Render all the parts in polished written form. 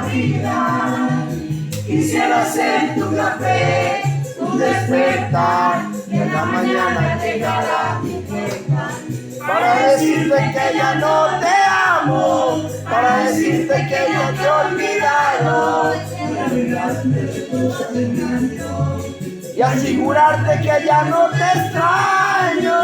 vida. Quisiera ser tu café, tu despertar, y en la mañana llegará mi queja para decirte que ya no te amo, para decirte que ya te he olvidado, y asegurarte que ya no te extraño,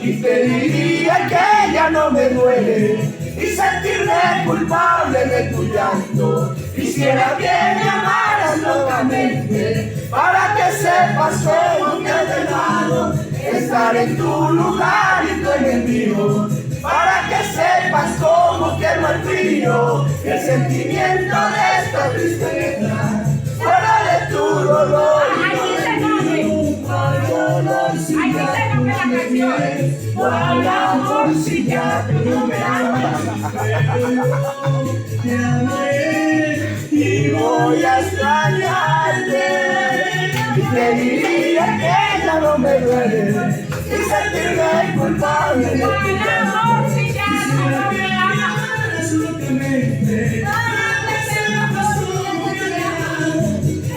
y te diría que ya no me duele, y sentirme culpable de tu llanto. Quisiera que me amaras locamente, para que sepas cómo te he dejado estar en tu lugar y tú en el mío, para que sepas cómo quemo el frío, el sentimiento de esta tristeza, fuera de tu dolor y dolor si ya tú no me quieres, cuál amor si ya tú no me amas. Y voy a extrañarte, y te diría que ya no me duele, y sentirme culpable de tu amor si ya no me amas locamente.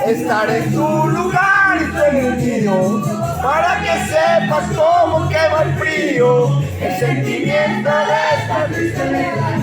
Estar en tu lugar y tú en el mío, para que sepas cómo quema el frío, el sentimiento de esta tristeza.